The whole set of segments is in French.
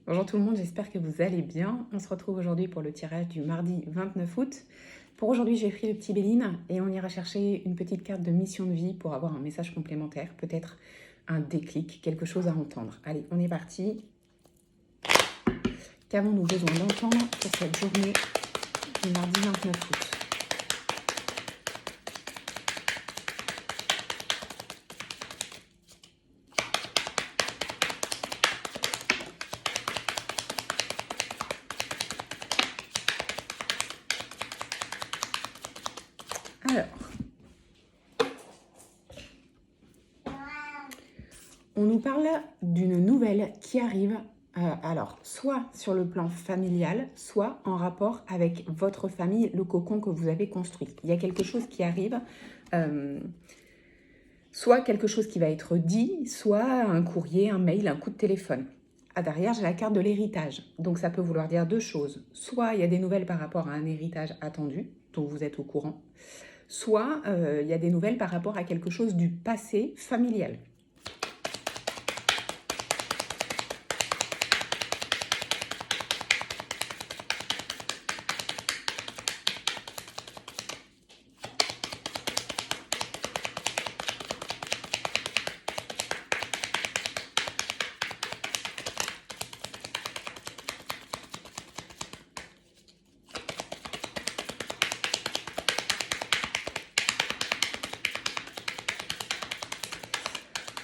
Bonjour tout le monde, j'espère que vous allez bien. On se retrouve aujourd'hui pour le tirage du mardi 29 août. Pour aujourd'hui, j'ai pris le petit Béline et on ira chercher une petite carte de mission de vie pour avoir un message complémentaire, peut-être un déclic, quelque chose à entendre. Allez, on est parti. Qu'avons-nous besoin d'entendre pour cette journée du mardi 29 août? Alors, on nous parle d'une nouvelle qui arrive, alors soit sur le plan familial, soit en rapport avec votre famille, le cocon que vous avez construit. Il y a quelque chose qui arrive, soit quelque chose qui va être dit, soit un courrier, un mail, un coup de téléphone. Derrière, j'ai la carte de l'héritage. Donc ça peut vouloir dire deux choses. Soit il y a des nouvelles par rapport à un héritage attendu, dont vous êtes au courant, soit il y a des nouvelles par rapport à quelque chose du passé familial.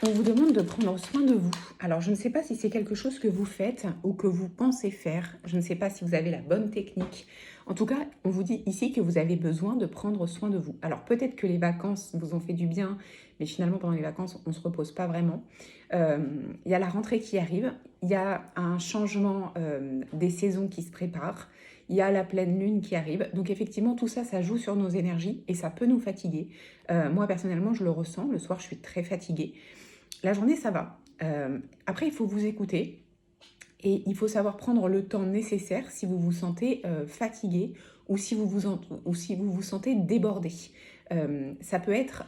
On vous demande de prendre soin de vous. Alors, je ne sais pas si c'est quelque chose que vous faites ou que vous pensez faire. Je ne sais pas si vous avez la bonne technique. En tout cas, on vous dit ici que vous avez besoin de prendre soin de vous. Alors, peut-être que les vacances vous ont fait du bien, mais finalement, pendant les vacances, on ne se repose pas vraiment. Il y a la rentrée qui arrive. Il y a un changement des saisons qui se préparent. Il y a la pleine lune qui arrive. Donc, effectivement, tout ça, ça joue sur nos énergies et ça peut nous fatiguer. Moi, personnellement, je le ressens. Le soir, je suis très fatiguée. La journée, ça va. Après, il faut vous écouter et il faut savoir prendre le temps nécessaire si vous vous sentez fatigué ou si vous vous sentez débordé. Ça peut être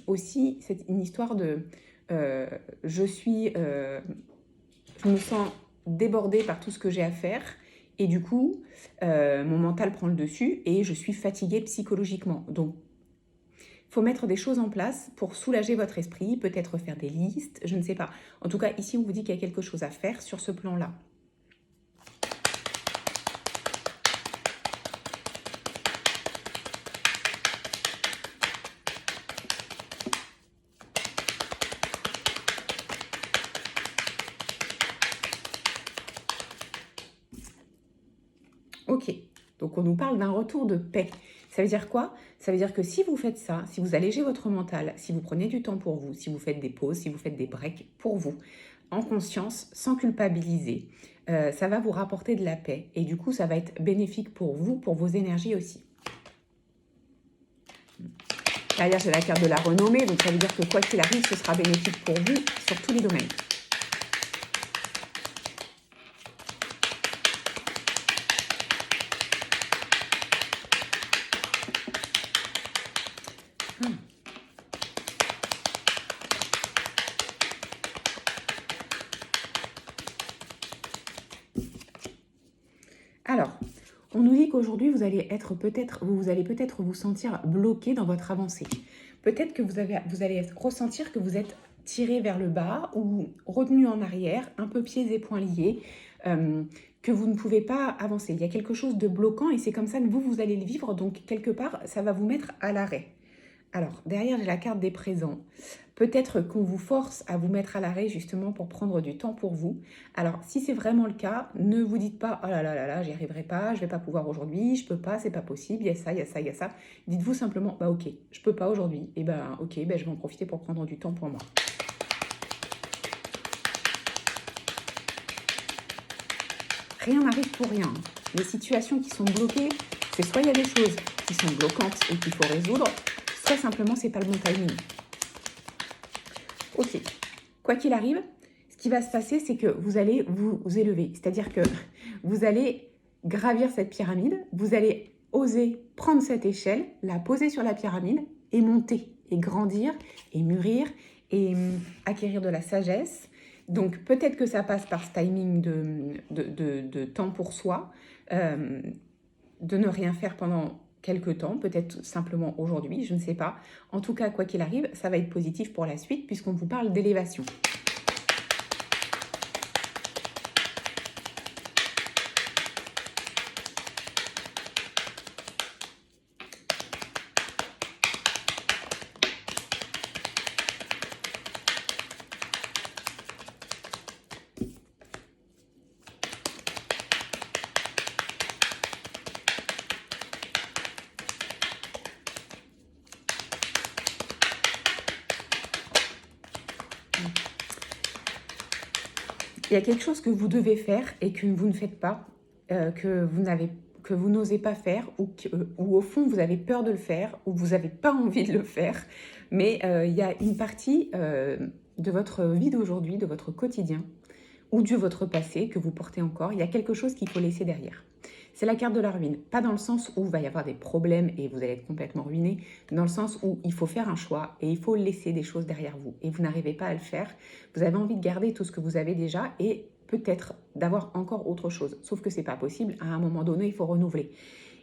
aussi une histoire de je me sens débordée par tout ce que j'ai à faire et du coup, mon mental prend le dessus et je suis fatiguée psychologiquement. Donc, il faut mettre des choses en place pour soulager votre esprit, peut-être faire des listes, je ne sais pas. En tout cas, ici, on vous dit qu'il y a quelque chose à faire sur ce plan-là. Ok, donc on nous parle d'un retour de paix. Ça veut dire quoi? Ça veut dire que si vous faites ça, si vous allégez votre mental, si vous prenez du temps pour vous, si vous faites des pauses, si vous faites des breaks pour vous, en conscience, sans culpabiliser, ça va vous rapporter de la paix. Et du coup, ça va être bénéfique pour vous, pour vos énergies aussi. Derrière, j'ai la carte de la renommée, donc ça veut dire que quoi qu'il arrive, ce sera bénéfique pour vous sur tous les domaines. Alors, on nous dit qu'aujourd'hui, vous allez peut-être vous sentir bloqué dans votre avancée. Peut-être que vous allez ressentir que vous êtes tiré vers le bas ou retenu en arrière, un peu pieds et poings liés, que vous ne pouvez pas avancer. Il y a quelque chose de bloquant et c'est comme ça que vous allez le vivre. Donc, quelque part, ça va vous mettre à l'arrêt. Alors, derrière, j'ai la carte des présents. Peut-être qu'on vous force à vous mettre à l'arrêt justement pour prendre du temps pour vous. Alors, si c'est vraiment le cas, ne vous dites pas « Oh là là là là, j'y arriverai pas, je vais pas pouvoir aujourd'hui, je peux pas, c'est pas possible, il y a ça, il y a ça, il y a ça. » Dites-vous simplement « Bah ok, je peux pas aujourd'hui. Et ben ok, je vais en profiter pour prendre du temps pour moi. » Rien n'arrive pour rien. Les situations qui sont bloquées, c'est soit il y a des choses qui sont bloquantes et qu'il faut résoudre, soit simplement c'est pas le bon timing. Ok, quoi qu'il arrive, ce qui va se passer, c'est que vous allez vous élever. C'est-à-dire que vous allez gravir cette pyramide, vous allez oser prendre cette échelle, la poser sur la pyramide et monter, et grandir, et mûrir, et acquérir de la sagesse. Donc peut-être que ça passe par ce timing de temps pour soi, de ne rien faire pendant quelques temps, peut-être simplement aujourd'hui, je ne sais pas. En tout cas, quoi qu'il arrive, ça va être positif pour la suite puisqu'on vous parle d'élévation. Il y a quelque chose que vous devez faire et que vous ne faites pas, que vous n'osez pas faire ou au fond vous avez peur de le faire ou vous n'avez pas envie de le faire. Mais il y a une partie de votre vie d'aujourd'hui, de votre quotidien ou de votre passé que vous portez encore. Il y a quelque chose qu'il faut laisser derrière. C'est la carte de la ruine. Pas dans le sens où il va y avoir des problèmes et vous allez être complètement ruiné, dans le sens où il faut faire un choix et il faut laisser des choses derrière vous. Et vous n'arrivez pas à le faire. Vous avez envie de garder tout ce que vous avez déjà et peut-être d'avoir encore autre chose. Sauf que c'est pas possible. À un moment donné, il faut renouveler.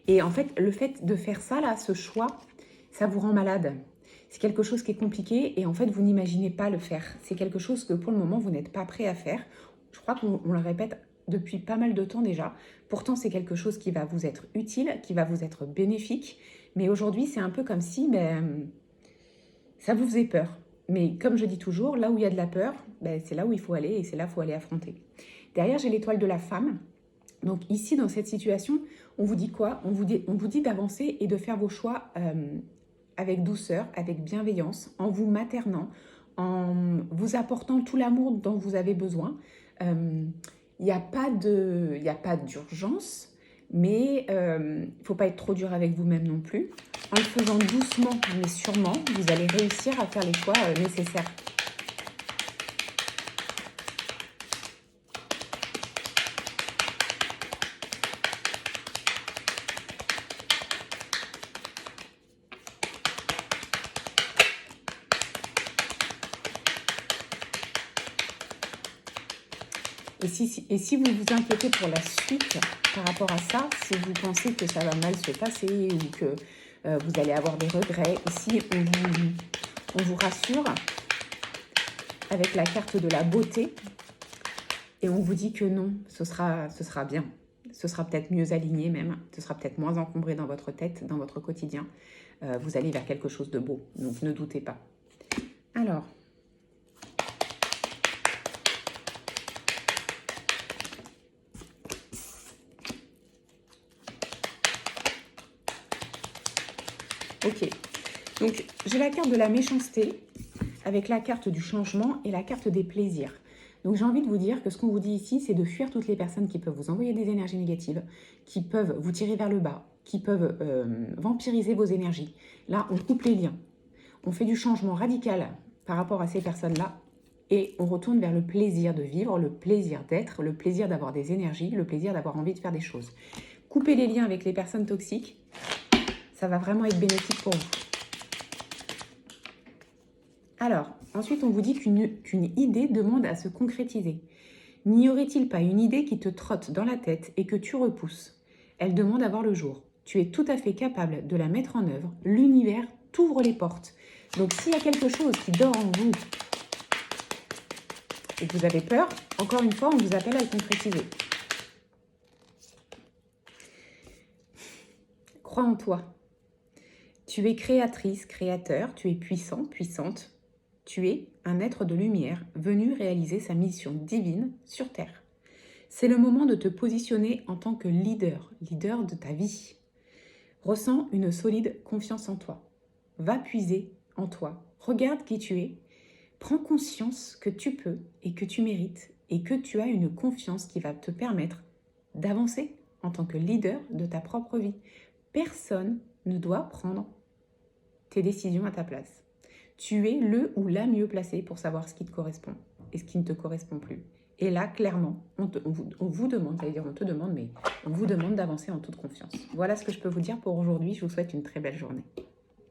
Et en fait, le fait de faire ça, là, ce choix, ça vous rend malade. C'est quelque chose qui est compliqué et en fait, vous n'imaginez pas le faire. C'est quelque chose que pour le moment, vous n'êtes pas prêt à faire. Je crois qu'on le répète depuis pas mal de temps déjà. Pourtant, c'est quelque chose qui va vous être utile, qui va vous être bénéfique. Mais aujourd'hui, c'est un peu comme si ça vous faisait peur. Mais comme je dis toujours, là où il y a de la peur, c'est là où il faut aller et c'est là où il faut aller affronter. Derrière, j'ai l'étoile de la femme. Donc ici, dans cette situation, on vous dit quoi? On vous dit d'avancer et de faire vos choix avec douceur, avec bienveillance, en vous maternant, en vous apportant tout l'amour dont vous avez besoin. Il n'y a pas d'urgence, mais il ne faut pas être trop dur avec vous-même non plus. En le faisant doucement, mais sûrement, vous allez réussir à faire les choix nécessaires. Et si vous vous inquiétez pour la suite par rapport à ça, si vous pensez que ça va mal se passer ou que vous allez avoir des regrets, ici on vous rassure avec la carte de la beauté et on vous dit que non, ce sera bien. Ce sera peut-être mieux aligné même, ce sera peut-être moins encombré dans votre tête, dans votre quotidien. Vous allez vers quelque chose de beau, donc ne doutez pas. Alors... Ok, donc j'ai la carte de la méchanceté avec la carte du changement et la carte des plaisirs. Donc j'ai envie de vous dire que ce qu'on vous dit ici, c'est de fuir toutes les personnes qui peuvent vous envoyer des énergies négatives, qui peuvent vous tirer vers le bas, qui peuvent vampiriser vos énergies. Là, on coupe les liens. On fait du changement radical par rapport à ces personnes-là et on retourne vers le plaisir de vivre, le plaisir d'être, le plaisir d'avoir des énergies, le plaisir d'avoir envie de faire des choses. Coupez les liens avec les personnes toxiques. Ça va vraiment être bénéfique pour vous. Alors, ensuite, on vous dit qu'une idée demande à se concrétiser. N'y aurait-il pas une idée qui te trotte dans la tête et que tu repousses? Elle demande à voir le jour. Tu es tout à fait capable de la mettre en œuvre. L'univers t'ouvre les portes. Donc, s'il y a quelque chose qui dort en vous et que vous avez peur, encore une fois, on vous appelle à le concrétiser. Crois en toi. Tu es créatrice, créateur, tu es puissant, puissante. Tu es un être de lumière venu réaliser sa mission divine sur Terre. C'est le moment de te positionner en tant que leader de ta vie. Ressens une solide confiance en toi. Va puiser en toi. Regarde qui tu es. Prends conscience que tu peux et que tu mérites et que tu as une confiance qui va te permettre d'avancer en tant que leader de ta propre vie. Personne ne doit prendre tes décisions à ta place. Tu es le ou la mieux placée pour savoir ce qui te correspond et ce qui ne te correspond plus. Et là, clairement, on vous demande d'avancer en toute confiance. Voilà ce que je peux vous dire pour aujourd'hui. Je vous souhaite une très belle journée.